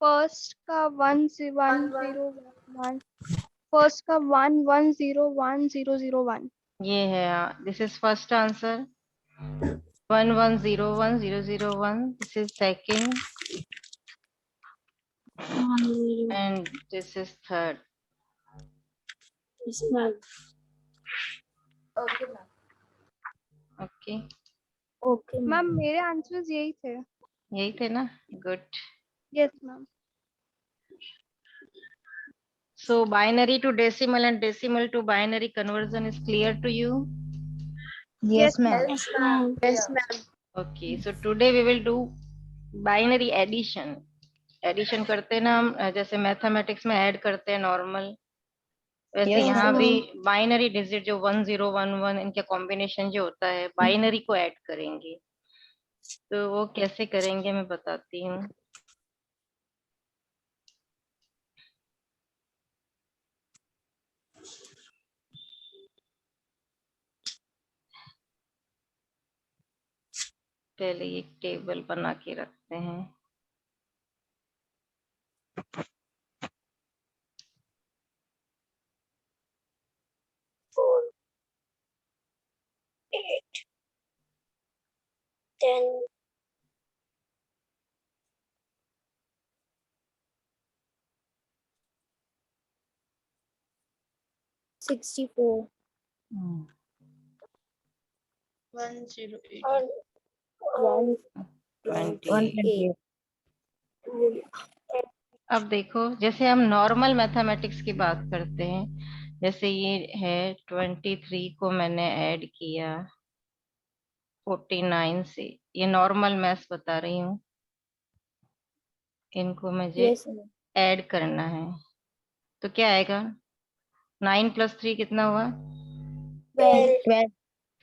First का 10101 first का 110101 ये है, this is first answer 11010001. This is second and this is third. Okay ma'am मेरे आंसर्स यही थे. यही थे ना. Good. Yes ma'am. So binary to decimal and decimal to binary conversion is clear to you? Yes, ma'am. Yes ma'am. Okay, so today we will do binary addition. Addition करते हैं ना हम, जैसे मैथमेटिक्स में ऐड करते हैं normal, वैसे Yes, यहाँ ma'am. भी बाइनरी डिजिट जो 1011 इनके कॉम्बिनेशन जो होता है बाइनरी को ऐड करेंगे. तो वो कैसे करेंगे मैं बताती हूँ. पहले एक टेबल बना के रखते हैं. Then 64 108 and 128. 128. अब देखो, जैसे हम नॉर्मल मैथमेटिक्स की बात करते हैं, जैसे ये है 23 को मैंने ऐड किया 49 से, ये नॉर्मल मैथ्स बता रही हूँ. इनको मुझे Yes, ma'am. ऐड करना है, तो क्या आएगा? 9 + 3 कितना हुआ? 12.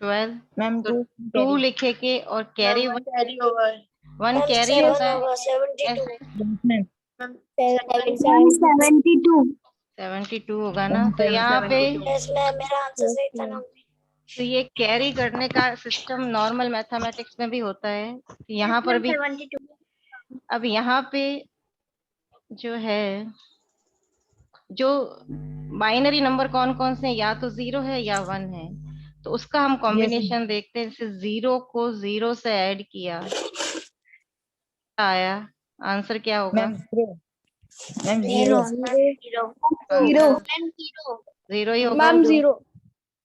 12. Ma'am, तो 2 carry. लिखेंगे और कैरी कैरी ओवर. 1 कैरी 7 होता है. होगा 72. ऐसे Yes, ma'am. 72. 72 होगा ना. तो यहाँ पे Yes, ma'am. मेरा आंसर सही था ना. तो ये कैरी करने का सिस्टम नॉर्मल मैथमेटिक्स में भी होता है. यहाँ पर भी. 72. अब यहाँ पे जो है, जो बाइनरी नंबर कौन कौन से हैं, या तो 0 है या 1 है, तो उसका हम कॉम्बिनेशन देखते हैं. जैसे 0 को 0 से ऐड किया, आया आंसर क्या होगा? Ma'am, zero. Ma'am, Zero. zero. Zero. 0 ही होगा. मैम 0.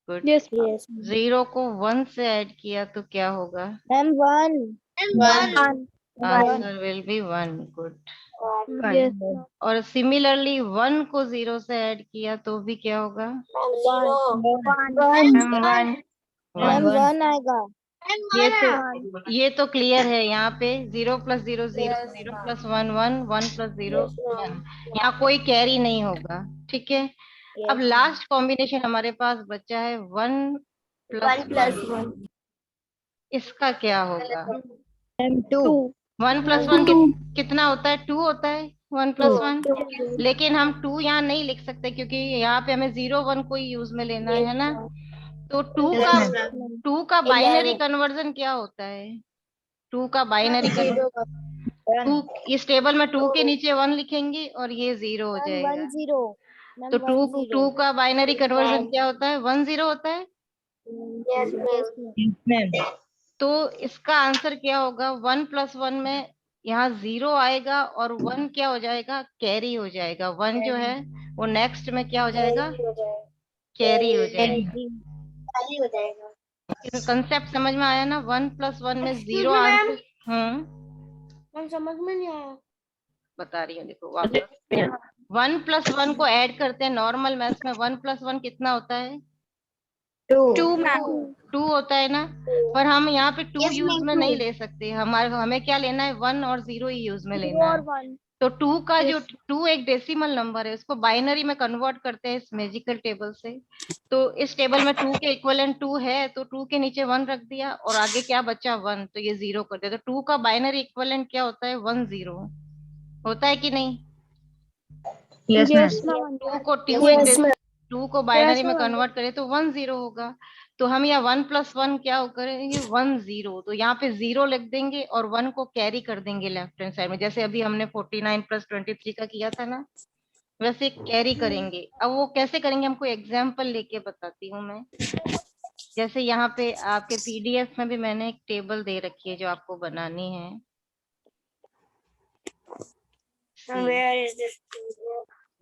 गुड. यस. Yes. 0 को 1 से ऐड किया तो क्या होगा? Ma'am, 1. 1. Answer will be 1. Good. Yes. और सिमिलरली 1 को 0 से ऐड किया तो भी क्या होगा? 1. Ma'am, 1 आएगा. ये तो क्लियर है. यहाँ पे 0 + 0 0, 0 + 1 1, 1 + 0 1. यहाँ कोई कैरी नहीं होगा. ठीक है. अब लास्ट कॉम्बिनेशन हमारे पास बचा है 1 + 1. इसका क्या होगा? Ma'am, 2. 1 + 1 कितना होता है? 2 होता है. 1 + 1. लेकिन हम 2 यहाँ नहीं लिख सकते क्योंकि यहाँ पे हमें 0 1 को ही यूज में लेना है ना. तो 2 का बाइनरी कन्वर्जन क्या होता है? 2 का बाइनरी कन्वर्जन 2, इस टेबल में 2 के नीचे 1 लिखेंगे और ये 0 हो जाएगा. 1 0. तो 2 का बाइनरी कन्वर्जन क्या होता है? 1 0 होता है. Yes, Yes, ma'am. तो इसका आंसर क्या होगा? 1 + 1 में यहाँ 0 आएगा और 1 क्या हो जाएगा? कैरी हो जाएगा. 1 जो है वो नेक्स्ट में क्या हो जाएगा? कैरी हो जाएगा. हो जाएगा. कंसेप्ट समझ में आया ना? 1 + 1 में 0 आंसर. समझ में नहीं आया. बता रही हूँ, देखो वापस. 1 + 1 को ऐड करते हैं नॉर्मल मैथ्स में. 1 + 1 कितना होता है? 2 मैम. 2 होता है ना. पर हम यहाँ पे 2 यूज में नहीं ले सकते. हमें क्या लेना है? 1 और 0 ही यूज में लेना है. 1. तो 2 का जो 2 एक डेसिमल नंबर है, उसको बाइनरी में कन्वर्ट करते हैं इस मैजिकल टेबल से. तो इस टेबल में 2 के इक्विवेलेंट 2 है, तो 2 के नीचे 1 रख दिया और आगे क्या बचा? 1. तो ये 0 कर दिया. तो 2 का बाइनरी इक्विवेलेंट क्या होता है? 1 0 होता है कि नहीं? Yes, ma'am. 2 को बाइनरी में कन्वर्ट करें तो 1 0 होगा. तो हम यहाँ 1 + 1 क्या करेंगे 1 0, तो यहाँ पे 0 लिख देंगे और 1 को कैरी कर देंगे लेफ्ट हैंड साइड में, जैसे अभी हमने 49 + 23 का किया था ना, वैसे कैरी करेंगे। अब वो कैसे करेंगे हमको एग्जाम्पल लेके बताती हूँ मैं। जैसे यहाँ पे आपके पीडीएफ में भी मैंने एक टेबल दे रखी है जो आपको बनानी है। Where is this?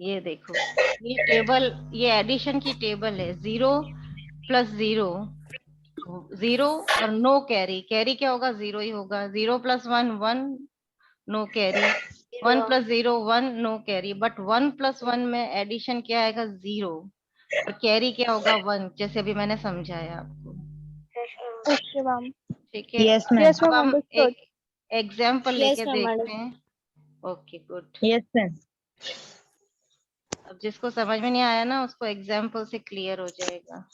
ये देखो, ये टेबल, ये एडिशन की टेबल है। 0 + 0 0 और नो कैरी। कैरी क्या होगा 0 ही होगा। 0 + 1 1 no carry. 1 + 0 1 no carry. But 1 + 1 में एडिशन क्या आएगा 0 और कैरी क्या होगा 1, जैसे अभी मैंने समझाया आपको। Okay, ma'am. ठीक है। Yes, ma'am. Yes, अब ma'am. हम Understood. एक एग्जाम्पल Yes, लेके ma'am, देखते हैं। Okay good. Yes, ma'am. अब जिसको समझ में नहीं आया ना उसको एग्जाम्पल से क्लियर हो जाएगा।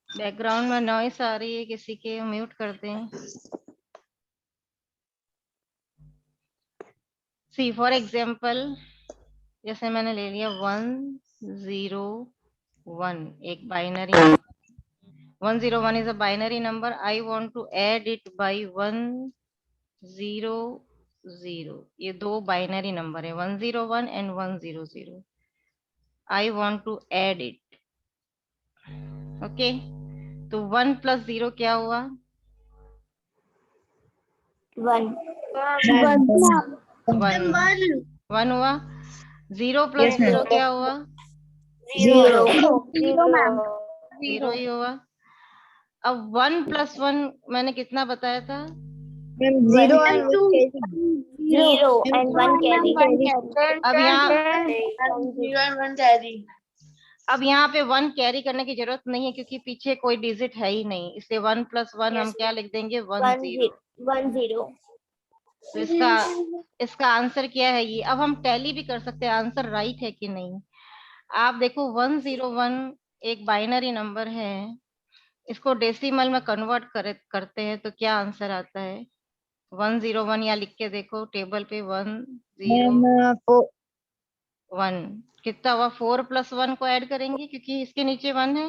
बैकग्राउंड में नॉइस आ रही है किसी के, म्यूट कर दें। सी फॉर एग्जाम्पल, जैसे मैंने ले लिया 1 0 1, एक binary. 101 is a binary number. I want to add it by 1 0 0. ये दो बाइनरी नंबर है 101 and 100. I want to add it. Okay. तो 1 + 0 क्या हुआ 1. 1 1 हुआ। 0 + Yes, ma'am. 0 क्या हुआ 0. 0, ma'am. 0 ही हुआ। अब 1 + 1 मैंने कितना बताया था Ma'am, 0 and 1 carry. 0 and 1 carry. अब यहाँ 0 and 1 carry. अब यहाँ पे 1 कैरी करने की जरूरत नहीं है क्योंकि पीछे कोई डिजिट है ही नहीं, इसलिए 1 + 1 हम क्या लिख देंगे 1 0। 1 0. तो इसका आंसर क्या है ये। अब हम टैली भी कर सकते हैं आंसर राइट है कि नहीं। आप देखो 101 एक बाइनरी नंबर है, इसको डेसिमल में कन्वर्ट करते हैं तो क्या आंसर आता है 101। या लिख के देखो टेबल पे 1 0 Ma'am, 1 कितना हुआ। 4 + 1 को ऐड करेंगे क्योंकि इसके नीचे 1 है।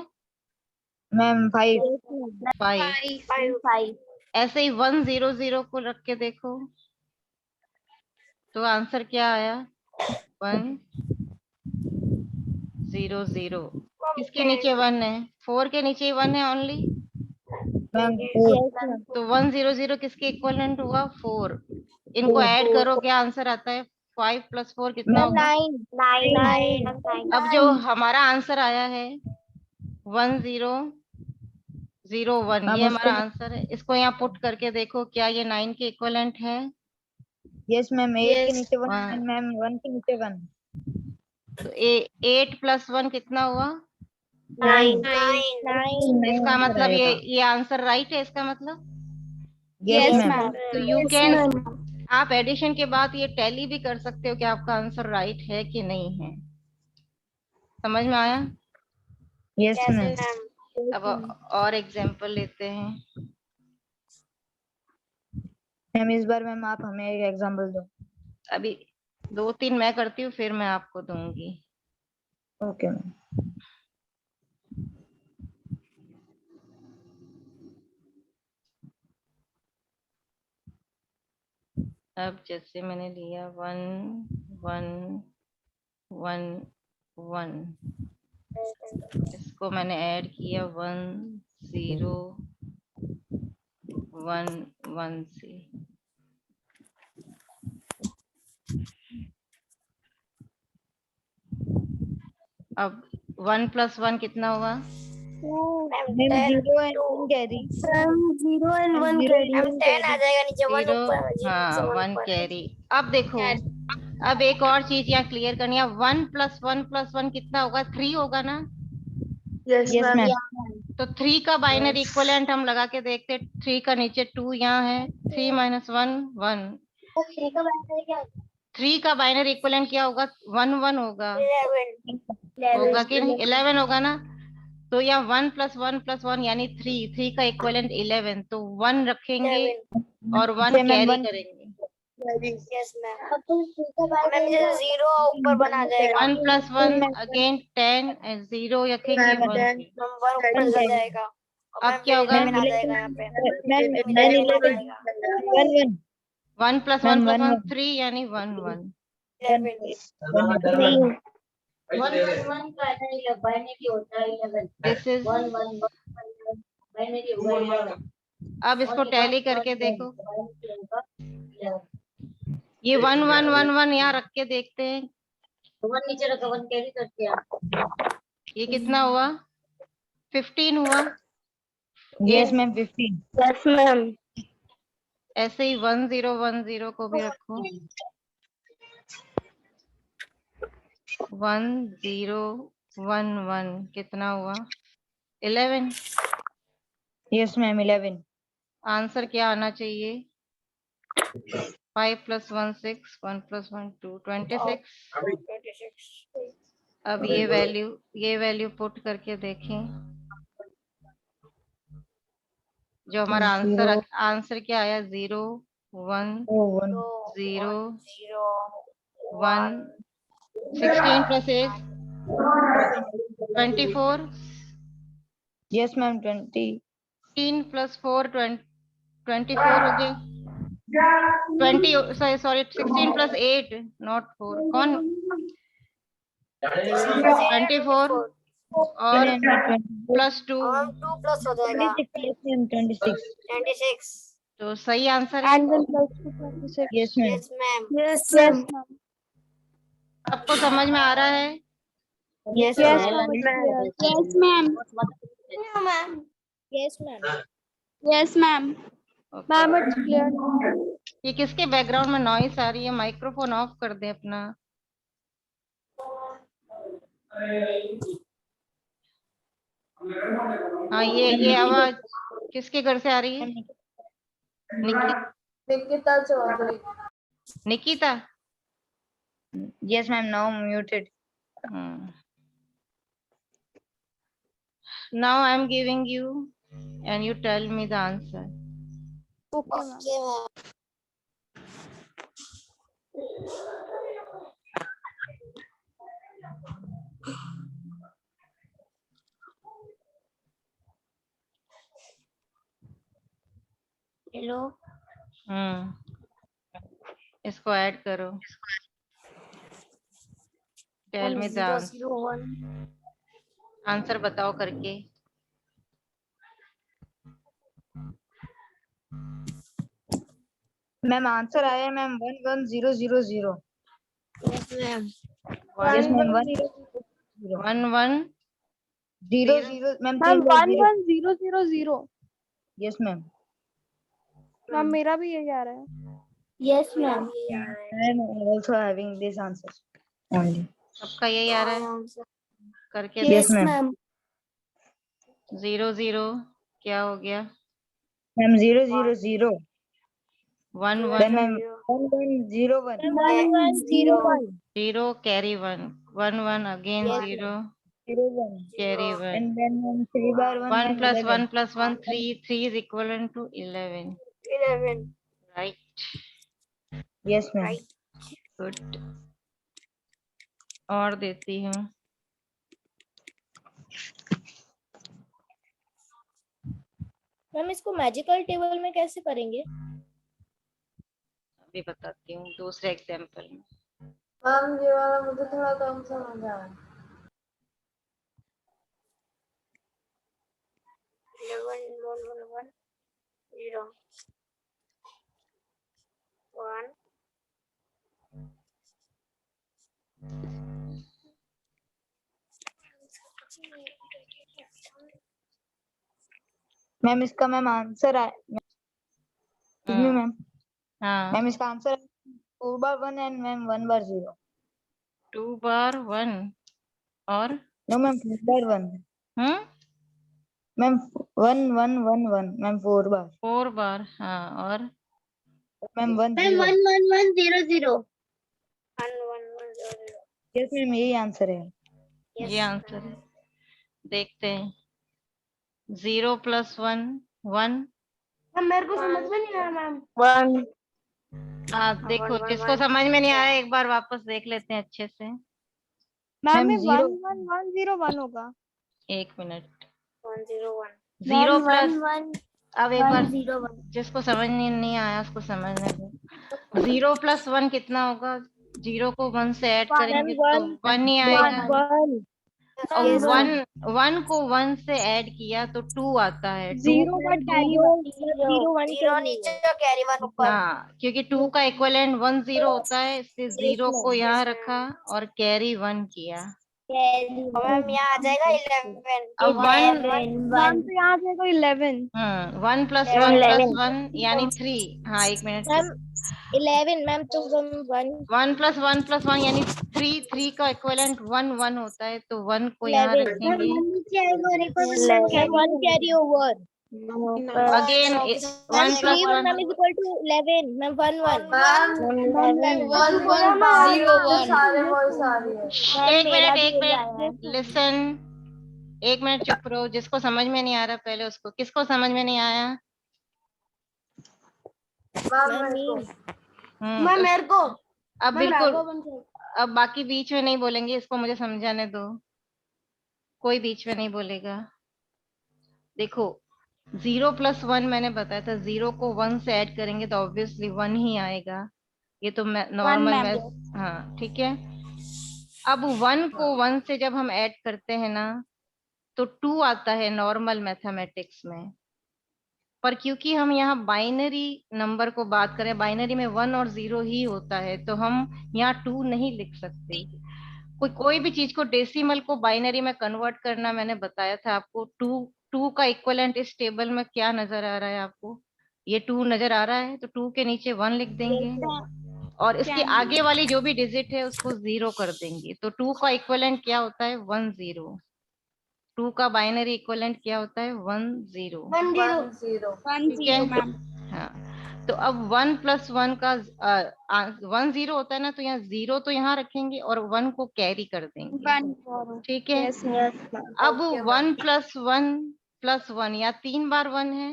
ma'am, 5. 5। 5. ऐसे ही 1 0 0 को रख के देखो तो आंसर क्या आया 1 0 0। किसके नीचे 1 है 4 के नीचे 1 है ओनली। Ma'am, 4. तो 1 0 0 किसके इक्विवेलेंट हुआ 4। इनको ऐड करो क्या आंसर आता है 5 + 4 कितना होगा 9. अब जो हमारा आंसर आया है 1 0 0 1 ये हमारा आंसर है। इसको यहाँ पुट करके देखो क्या ये 9 के इक्विवेलेंट है। Yes, ma'am. 8 के नीचे 1 हाँ। and ma'am 1 के नीचे 1. तो 8 + 1 कितना हुआ 9. इसका मतलब ये आंसर राइट है इसका मतलब। Yes, ma'am. तो यू कैन, आप एडिशन के बाद ये टैली भी कर सकते हो कि आपका आंसर राइट है कि नहीं है। समझ में आया। Yes, ma'am. अब और एग्जांपल लेते हैं। मैम इस बार मैम आप हमें एक एग्जांपल दो। अभी 2-3 मैं करती हूँ फिर मैं आपको दूंगी। Okay ma'am. अब जैसे मैंने लिया 1 1 1 1, इसको मैंने ऐड किया 1 0 1 1 से। अब 1 + 1 कितना हुआ 0 and 1 कैरी। 0 and 1 carry. 10 आ जाएगा नीचे 1 0 ऊपर। हाँ 1 कैरी। अब देखो अब एक और चीज यहाँ क्लियर करनी है। 1 + 1 + 1 कितना होगा 3 होगा ना। Yes, Yes, ma'am. ma'am. तो 3 का बाइनरी इक्विवेलेंट हम लगा के देखते। 3 का नीचे 2 यहाँ है। 3 - 1 1। 3 का बाइनरी इक्विवेलेंट क्या होगा 1 1 होगा। 11. होगा कि नहीं 11 होगा ना। तो यहाँ 1 + 1 + 1 यानी 3 का इक्विवेलेंट 11। तो 1 रखेंगे और 1 Okay, ma'am, कैरी one- करेंगे। Yes ma'am. मैम जैसे 0 ऊपर बना जाएगा। 1 + 1 अगेन 10 and 0 रखेंगे 1 10 पे। मैम 1 ऊपर चला जाएगा। और अब मैम क्या फिर होगा? 11 आ जाएगा यहाँ पे। मैम फिर 10 11 आ 11 जाएगा। 1 1 1 + 1 Ma'am, + 1 1 3 यानी 1 1। 11 दिस इज, अब इसको टैली करके देखो। ये 1 1 1 1 यहाँ रख के देखते हैं। नीचे रखा 1 कैरी करके आप। ये कितना हुआ? 15 हुआ। Yes, ma'am, 15. Yes, ma'am. ऐसे ही 1 0 1 0 को भी रखो। 1 0 1 1 कितना हुआ? 11। Yes, ma'am, 11. आंसर क्या आना चाहिए? 5 + 1 6 1 + 1 2 26। 26। अब ये वैल्यू पुट करके देखें। जो हमारा आंसर क्या आया? 0 1 Oh, 1. 0 0 1 16 + 8 24। Yes, ma'am, 20. 16 + 4 24 हो गए। 20 सॉरी 16 + 8 नॉट 4 कौन? 24 और +2 और 2 प्लस हो जाएगा 26. Yes, ma'am, 26. 26। तो सही आंसर है। And then +2 26. Yes, ma'am. Yes ma'am. Yes, ma'am. सबको समझ में आ रहा है? Yes Yes, ma'am. ma'am. Yes, ma'am. Ma'am. Yes, ma'am. Yes, ma'am. Okay. Ma'am, it's clear now. ये किसके बैकग्राउंड में नॉइस आ रही है? माइक्रोफोन ऑफ कर दे अपना। हाँ, ये आवाज किसके घर से आ रही है? Nikita. Yes, ma'am, now muted. Now I am giving you and you tell me the answer. Okay, ma'am. Okay ma'am. Hello. इसको ऐड करो। Tell me the 001। आंसर बताओ करके। मैम आंसर आया है ma'am 11000. Yes ma'am. Yes, ma'am, 1 1 1 0 0. Ma'am, Ma'am, 11000. 11000. Yes, ma'am. Ma'am, मेरा भी यही आ रहा है. Yes ma'am. I am also having this answer only. सबका यही आ रहा है करके। Yes, ma'am. 0 0 क्या हो गया? Ma'am, 0 0 0. 1 Then 1 ma'am 1101. 1101. 0 carry 1 1 1 again Yes. 0 01. carry 1 And then ma'am 3 bar 1 1 + 11. 1 + 1 3 is equivalent to 11. 11। Right. Yes, ma'am. Good. और देती हूँ। मैम, इसको मैजिकल टेबल में कैसे करेंगे? अभी बताती हूँ दूसरे एग्जाम्पल में। मैम ये वाला मुझे थोड़ा कम समझ आया। 11 1 1 1 0 1 मैम इसका मैम आंसर है मैम। हाँ, मैम इसका answer 2 bar 1 and ma'am 1 bar 0. 2 bar 1 और No ma'am 4 bar 1. Ma'am 1 1 1 1 ma'am 4 bar. 4 बार। हाँ, और मैम 1 मैम 0. 11100. 1 1 1 0 यस मैम यही आंसर है। ये आंसर है। देखते हैं। 0 + 1 1 मेरे को समझ में नहीं आया मैम। 1 आप देखो, वन, वन, जिसको वन। समझ में नहीं आया एक बार वापस देख लेते हैं अच्छे से। मैम में 0 1 1 1 0 1 होगा। 1 मिनट। 101। 0 प्लस, 1 अब एक बार 1 जिसको समझ नहीं आया उसको समझने दो। 0 प्लस 1 कितना होगा? 0 को 1 से ऐड करेंगे तो 1 ही आएगा। 1 और Yes, 1 को 1 से ऐड किया तो 2 आता है। 0 का कैरी 0 जीरो नीचे कैरी 1 ऊपर। हाँ, क्योंकि 2 का इक्विवेलेंट 1 0 होता है, इसलिए 0 को ma'am. यहाँ रखा और कैरी 1 किया। और मैम यहाँ आ जाएगा 11। अब 1 मैम तो यहाँ से कोई 11। 1 प्लस 1 प्लस 1 यानी 3। हाँ, 1 मिनट। मैम 11 मैम तो 1 1 प्लस 1 प्लस 1 यानी 3। 3 का इक्विवेलेंट 1 1 होता है, तो 1 को यहाँ 11 रखेंगे। 1 carry over again 1 plus 1। Ma'am is equal to 11 ma'am 1 1 एक मिनट, एक मिनट, लिसन। 1 मिनट चुप रहो। जिसको समझ में नहीं आ रहा पहले उसको, किसको समझ में नहीं आया? मैम मेरे को। अब बिल्कुल, अब बाकी बीच में नहीं बोलेंगे, इसको मुझे समझाने दो। कोई बीच में नहीं बोलेगा। देखो, 0 प्लस 1 मैंने बताया था, 0 को 1 से ऐड करेंगे तो ऑब्वियसली 1 ही आएगा। ये तो नॉर्मल मैथ। हाँ, ठीक है। अब 1 को 1 से जब हम ऐड करते हैं ना तो 2 आता है नॉर्मल मैथमेटिक्स में। पर क्योंकि हम यहाँ बाइनरी नंबर को बात करें, बाइनरी में 1 और 0 ही होता है, तो हम यहाँ 2 नहीं लिख सकते। कोई भी चीज को डेसिमल को बाइनरी में कन्वर्ट करना मैंने बताया था आपको। 2 का इक्विवेलेंट इस टेबल में क्या नजर आ रहा है आपको? ये 2 नजर आ रहा है, तो 2 के नीचे 1 लिख देंगे और इसके आगे वाली जो भी डिजिट है उसको 0 कर देंगे। तो 2 का इक्विवेलेंट क्या होता है? 1 0। 2 का बाइनरी इक्विवेलेंट क्या होता है? 1 0। 1 ठीक है। 0 मैम। हाँ, तो अब 1 प्लस 1 का 1 0 होता है ना, तो यहाँ 0 तो यहाँ रखेंगे और 1 को कैरी कर देंगे। 1 ठीक है। Yes, अब 1 प्लस 1 प्लस 1 या 3 बार 1 है,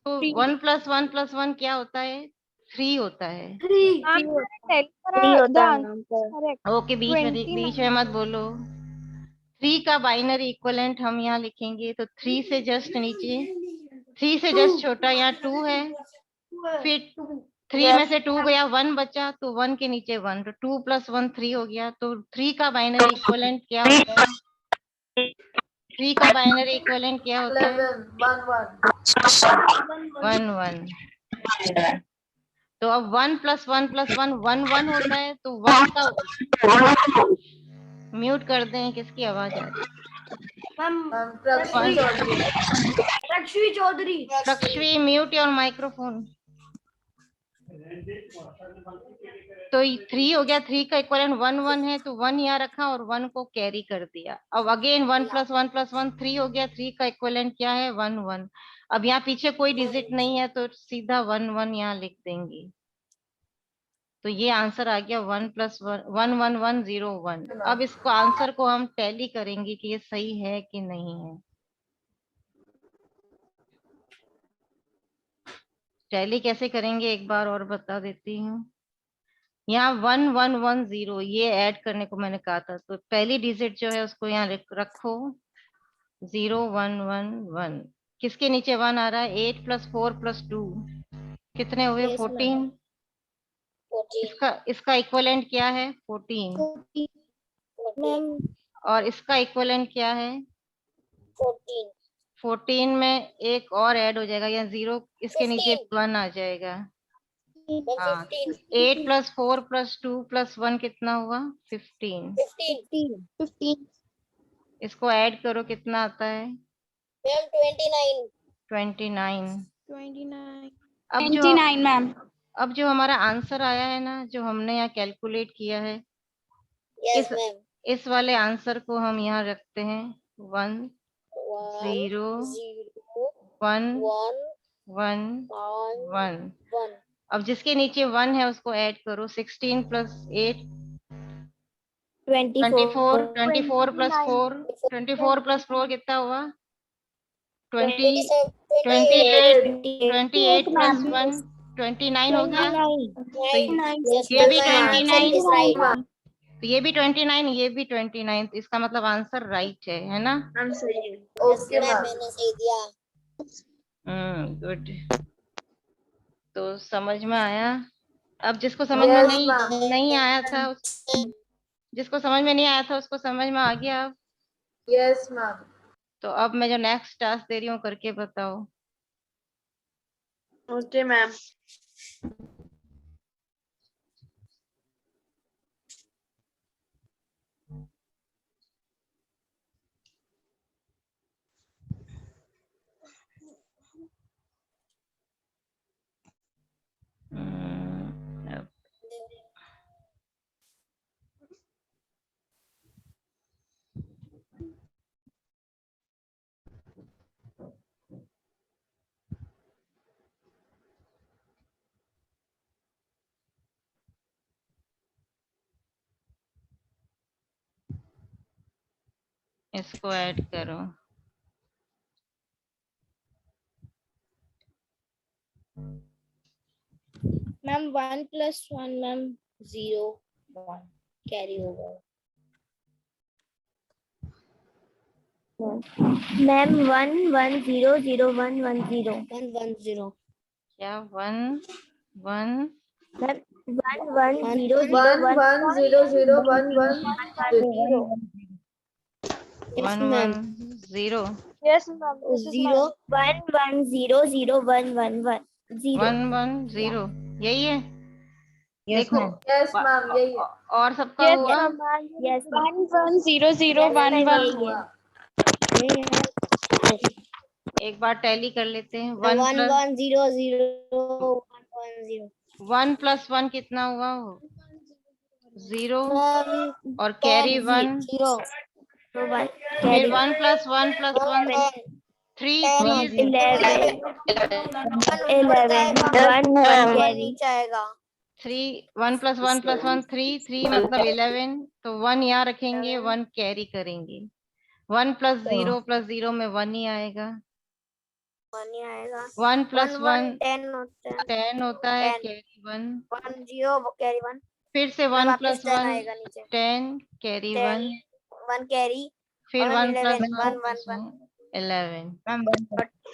तो 1 प्लस 1 प्लस 1 क्या होता है? 3 होता है। ओके, बीच में मत बोलो। 3 का बाइनरी इक्विवेलेंट हम यहाँ लिखेंगे, तो 3 से जस्ट नीचे, 3 से जस्ट छोटा यहाँ 2 है, फिर 3 में से 2 गया, 1 बचा, तो 1 के नीचे 1, तो 2 प्लस 1 3 हो गया। तो 3 का बाइनरी इक्विवेलेंट क्या होता है? 3 का बाइनरी इक्विवेलेंट क्या होता है? 1 1। तो अब 1 प्लस 1 प्लस 1 1 1 होता है, तो 1 का म्यूट कर दें, किसकी आवाज आ रही है? प्रक्षवी, म्यूट योर माइक्रोफोन। तो 3 हो गया, 3 का इक्विवेलेंट 1 1 है, तो 1 यहाँ रखा और 1 को कैरी कर दिया। अब अगेन 1 प्लस 1 प्लस 1 3 हो गया, 3 का इक्विवेलेंट क्या है? 1 1। अब यहाँ पीछे कोई डिजिट नहीं है, तो सीधा 1 1 यहाँ लिख देंगे। तो ये आंसर आ गया 1 प्लस 1 1 1 1 0 1। अब इसको आंसर को हम टैली करेंगे कि ये सही है कि नहीं है। टैली कैसे करेंगे एक बार और बता देती हूँ। यहाँ 1 1 1 0 ये ऐड करने को मैंने कहा था, तो पहली डिजिट जो है उसको यहाँ रखो 0 1 1 1। किसके नीचे 1 आ रहा है? 8 प्लस 4 प्लस 2 कितने हुए? 14। इसका इक्विवेलेंट क्या है? 14। मैम और इसका इक्विवेलेंट क्या है? 14 14 में एक और ऐड हो जाएगा, या 0 इसके नीचे 1 आ जाएगा। हाँ, 8 प्लस 4 प्लस 2 प्लस 1 कितना हुआ? 15। इसको ऐड करो, कितना आता है? 29। 29 अब अब जो हमारा आंसर आया है ना, जो हमने यहाँ कैलकुलेट किया है, इस वाले आंसर को हम यहाँ रखते हैं 1 0 1 1 1। अब जिसके नीचे 1 है उसको ऐड करो, 16 प्लस 8 24 24 प्लस 4 24 प्लस 4 कितना हुआ? 28 प्लस 1 29 हो गया। तो ये भी 29, तो ये भी 29, ये भी 29, तो इसका मतलब आंसर राइट है ना? ओके मैम, मैंने सही दिया। गुड। तो समझ में आया? अब जिसको समझ में नहीं आया था जिसको समझ में नहीं आया था उसको समझ में आ गया अब? Yes ma'am. तो अब मैं जो नेक्स्ट टास्क दे रही हूँ करके बताओ। Okay ma'am. अब इसको ऐड करो। Ma'am 1 + 1 ma'am 0 1 carry over. Ma'am 1 1 0 0 1 1 0 1 1 0 क्या 1 1 ma'am 1 1 0 0 1 1 1 0 0 1 1 0 Yes, 1 ma'am. 1 0 yes ma'am 0 1 1 0 0 1 1 1 0 1 1 0 यही है। देखो यस मैम, यही है। और सबका हुआ? यस 1 1 0 0 1 1 एक बार टैली कर लेते हैं। 1 1 प्लस 1 0 0 1 0 1 प्लस 1 कितना हुआ? 0 मैम और कैरी 1, 0 फिर 1 प्लस 1 प्लस 1 3 3 11 11 1 1 कैरी नीचे आएगा। 3 1 प्लस 1 प्लस 1 3 3 मतलब 11, तो 1 यहाँ रखेंगे, 1 कैरी करेंगे। 1 प्लस 0 में 1 ही आएगा। 1 ही आएगा। 1 प्लस 1 10 होता है। 10 होता है, 10 कैरी 1। 1 0 कैरी 1। फिर से 1 वापस प्लस 10 1 आएगा नीचे। 10 कैरी 1, 1 कैरी फिर 1 प्लस 1 1 11।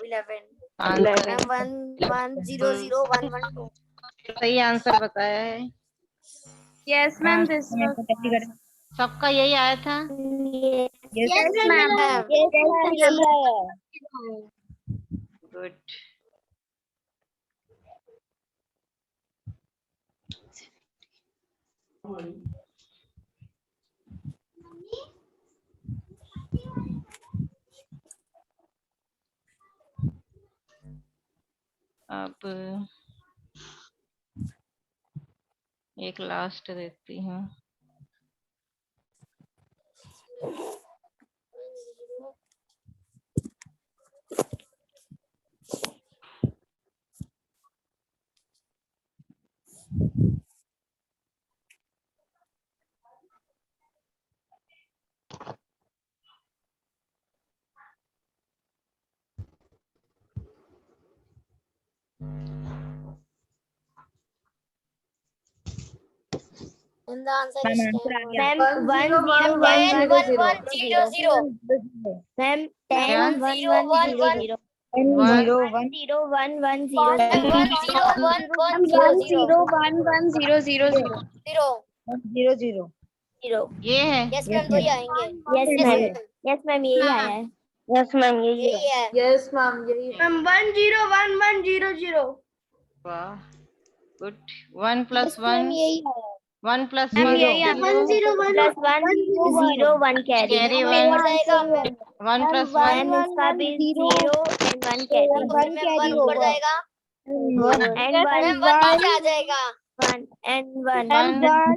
11 आंसर है। 1 1 0 0 1 1 2। सही आंसर बताया है। यस मैम दिस सबका यही आया था। Yes ma'am good. अब एक लास्ट देती हूँ। And the answer is 10. Ma'am 1 0 1 1 1 0 1 0 0 ma'am 10 क्या? 1 1 0 0 1 0 1 1 0 1 0 1 1 0 0 1 1 0 0 0 0 0 ये है। यस मैम तो ही आएंगे। यस मैम यही आया है यस मैम यही है। यस मैम, यही है। 1 0 1 1 0 0। वाह, गुड। 1 प्लस मैम 1 यही है। 1 प्लस मैम 1 यही आंसर प्लस 1 +1 0 1 कैरी कैरी ऊपर 1 जाएगा। 1 प्लस 1 मैम इसका भी 0 एंड 1 कैरी मैम 1 ऊपर जाएगा। एंड मैम 1 1 नीचे आ जाएगा। 1 एंड 1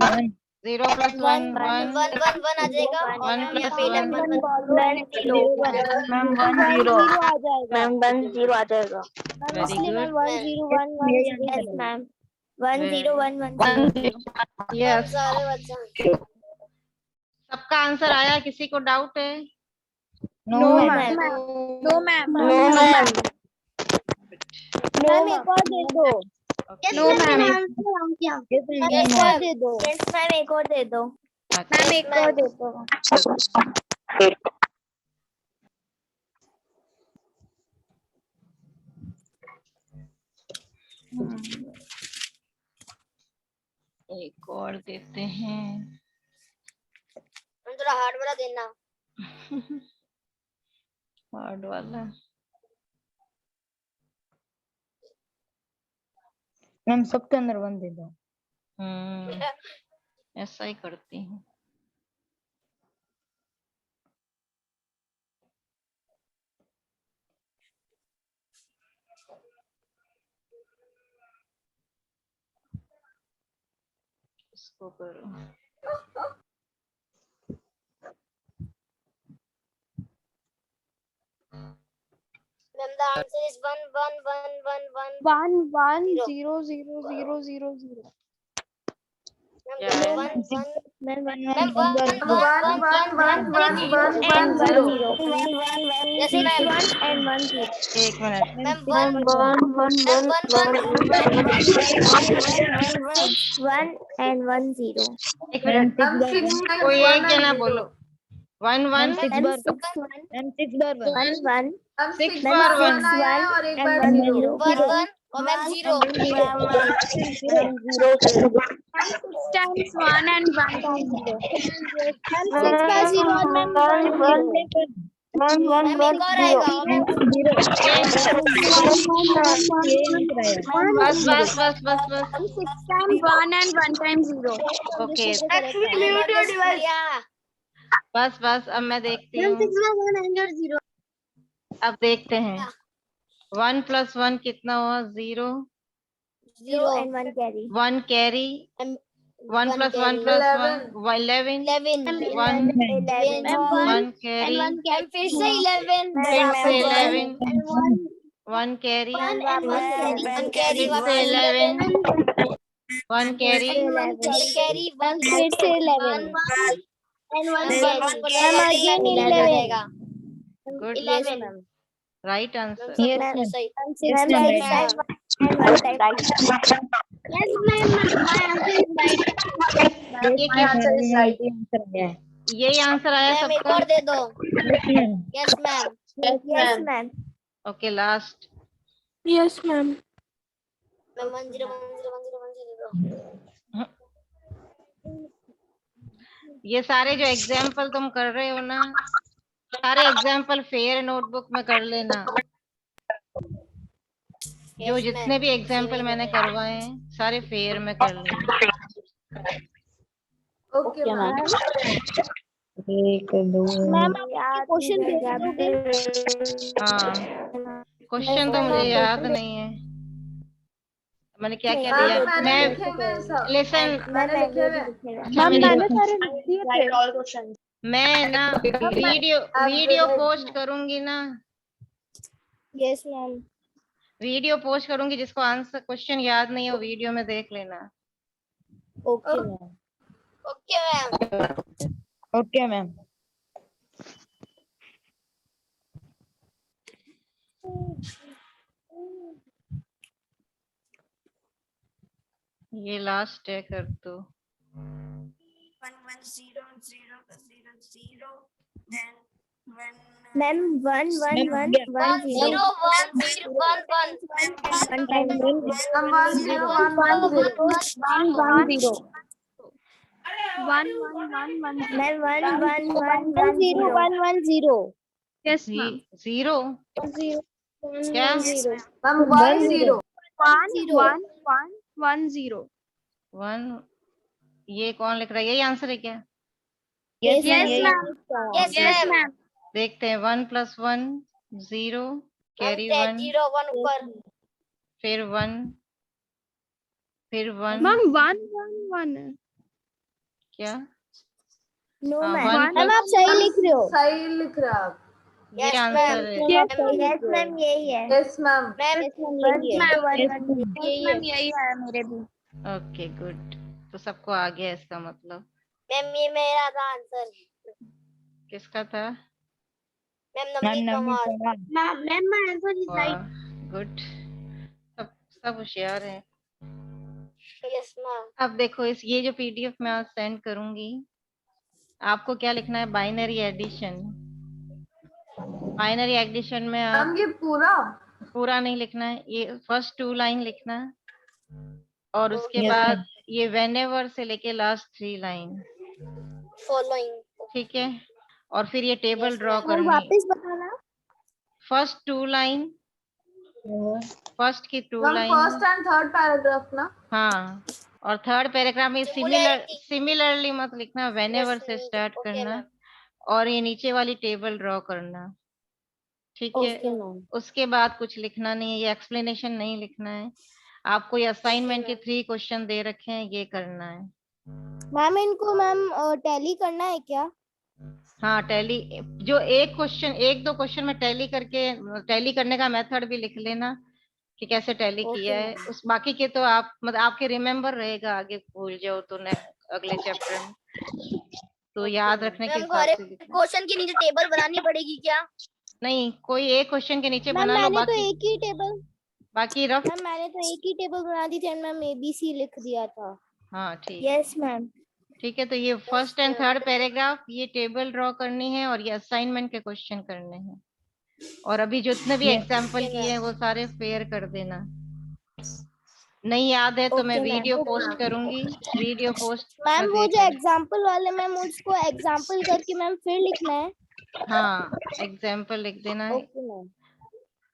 1 0 प्लस 1 1 1 1 1 1 आ जाएगा। 1 यहाँ प्लस पे 1 मैम 1 0 मैम 1 0 आ जाएगा very good. 1 0 1 yes ma'am 1 0 1 1 0 yes, सारे बच्चे सबका आंसर आया। किसी को डाउट है? No ma'am. No ma'am. No ma'am. Ma'am एक और दे दो। No ma'am. एक और दे दो। यस मैम एक और दे दो। मैम एक और दे दो। एक और देते हैं। थोड़ा हार्ड वाला देना। हार्ड वाला। मैम सबके अंदर 1 दे दो। ऐसा ही करती हूँ। इसको करो। Ma'am, the answer is 1 1 1 1 1. 1 1 0 0 0 0 0. Ma'am, क्या this है? is 1 1. Ma'am Ma'am, 1 1 1 1 1 and 1 0. Yes, Six ma'am. 1 and 1 0. एक मिनट। Ma'am, ma'am 1 1 1 and 1 0. एक मिनट। कोई एक जना बोलो। 1 1 6 ma'am bar 6 1 ma'am 6 bar 1 1 6 ma'am bar 1 6 1 and 1 0. 1 1 और ma'am 0. 6 times 1 and 1 times 0. Ma'am 6 बार 0 और मैम 1 0. मैम एक और आएगा और मैम बस बस बस बस बस। 6 times 1 and 1 times 0. ओके भैया बस बस। अब मैं देखती हूँ। अब देखते हैं। 1 + 1 कितना हुआ? 0 0 and 1 carry. 1 carry. 1 + 1 + 1 11 1 1 carry. Ma'am फिर से 11 फिर से 11 1 कैरी। 1 कैरी फिर से 11 1 कैरी। कैरी 1 फिर से 11 and 1 ma'am again 11. Good. Yes ma'am. Right answer. Yes, ma'am ma'am. सही। Ma'am, Yes, 6 ma'am. times and 1 time. Yes, ma'am. My answer is right. ये किस यही आंसर आया मैम एक सबका? और दे दो। Yes, ma'am. Yes ma'am. Yes ma'am. Okay last. Yes, ma'am. Ma'am 1 0 1 0 1 0 1 0 दे दो। ये सारे जो एग्जाम्पल तुम कर रहे हो ना, सारे एग्जाम्पल फेयर नोटबुक में कर लेना। जो जितने भी एग्जाम्पल मैंने करवाए हैं सारे फेयर में कर लेना। Okay ma'am. 1 2 मैम क्वेश्चन भेज दोगे? हाँ क्वेश्चन तो मुझे याद नहीं है। मैंने क्या क्या दिया? मैं लेसन मैंने सारे लिख दिए थे। मैं ना वीडियो पोस्ट करूंगी ना। Yes ma'am. वीडियो पोस्ट करूंगी, जिसको आंसर क्वेश्चन याद नहीं हो वीडियो में देख लेना। Okay ma'am. Okay ma'am. Okay ma'am. ये लास्ट है, कर दो। 1 1 0 0 0 0 then 1 Ma'am 1 1 1 1 1 0. 0 1 0 1 1 1 time. 1 0 1 1 0 1 1 0 1 1 1 1 0. Ma'am 1 1 1 1 0 1 1 0. Yes, ma'am. 0 क्या? 1 1 0 1 1 1 0. 1 ये कौन लिख रहा है? यही आंसर है क्या? Yes Yes, ma'am. Yes Yes, ma'am. ma'am. देखते हैं। 1 + 1 0 कैरी 1 0 1 ऊपर। फिर 1 फिर 1 Ma'am, 1 1 1. क्या? No हाँ, ma'am. 1 मैम आप सही लिख रहे हो. ये Yes, आंसर ma'am. है। Yes ma'am यही है. मैम Yes ma'am यही है. 1 ma'am यही है मेरे भी. Okay good. तो सबको आ गया इसका मतलब। मैम ये मेरा था आंसर। किसका था? Ma'am Navneet Pawar. Ma'am, my answer is right. Good, सब होशियार है। Yes ma'am. अब देखो ये जो पीडीएफ मैं आज सेंड करूंगी, आपको क्या लिखना है? Binary addition. बाइनरी एडिशन में आप ये पूरा नहीं लिखना है, ये फर्स्ट 2 लाइन लिखना है, और उसके Yes, बाद ये व्हेनेवर से लेके लास्ट 3 लाइन, फॉलोइंग। ठीक है। और फिर ये टेबल Yes, ड्रॉ ma'am. करनी, वापस बताना। फर्स्ट 2 लाइन, फर्स्ट की 2 लाइन, एंड थर्ड पैराग्राफ ना। हाँ, और थर्ड पैराग्राफ में सिमिलरली मत लिखना, व्हेनेवर से स्टार्ट करना, और ये नीचे वाली टेबल ड्रॉ करना, ठीक है। Okay ma'am. उसके बाद कुछ लिखना नहीं है, ये एक्सप्लेनेशन नहीं लिखना है। आपको ये असाइनमेंट के 3 क्वेश्चन दे रखे हैं, ये करना है। मैम इनको मैम टैली करना है क्या? हाँ, टैली जो एक दो क्वेश्चन में टैली करने का मेथड भी लिख लेना कि कैसे टैली किया है। उस बाकी के तो आप मतलब आपके रिमेम्बर रहेगा, आगे भूल जाओ तो अगले चैप्टर में, तो याद रखने के हिसाब से लिखना। क्वेश्चन के नीचे टेबल बनानी पड़ेगी क्या? नहीं, कोई एक क्वेश्चन के नीचे मैम बना लो, मैंने तो बाकी एक ही टेबल बाकी रफ। मैम मैंने तो एक ही टेबल बना दी थी एंड मैम ABC लिख दिया था। हाँ ठीक, यस मैम। ठीक है। तो ये फर्स्ट एंड थर्ड पैराग्राफ, ये टेबल ड्रॉ करनी है, और ये असाइनमेंट के क्वेश्चन करने हैं। और अभी जितने भी एग्जाम्पल किए हैं वो सारे फेयर कर देना। नहीं याद है तो मैं वीडियो पोस्ट करूंगी, वीडियो पोस्ट मैम वो जो एग्जांपल वाले मैम उसको एग्जांपल करके मैम फिर लिखना है। हाँ, एग्जाम्पल लिख देना है, ओके मैम।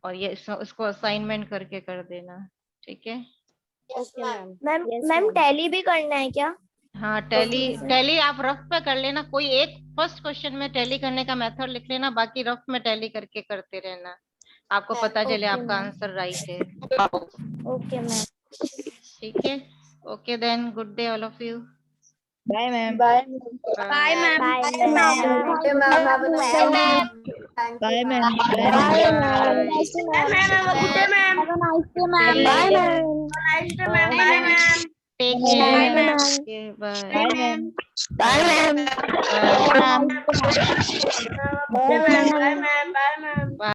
और ये इसको असाइनमेंट करके कर देना, ठीक है। Okay ma'am. Ma'am Yes, ma'am ma'am. Tally भी करना है क्या? हाँ, टैली आप रफ पे कर लेना, कोई एक फर्स्ट क्वेश्चन में टैली करने का मेथड लिख लेना, बाकी रफ में टैली करके करते रहना, आपको पता चले आपका आंसर राइट है। Okay ma'am. ठीक है, okay then, good day all of you. Bye ma'am. Bye, ma'am. Bye ma'am. Bye ma'am. Take Bye, care, ma'am. Bye bye ma'am. Bye ma'am. Bye. Bye ma'am.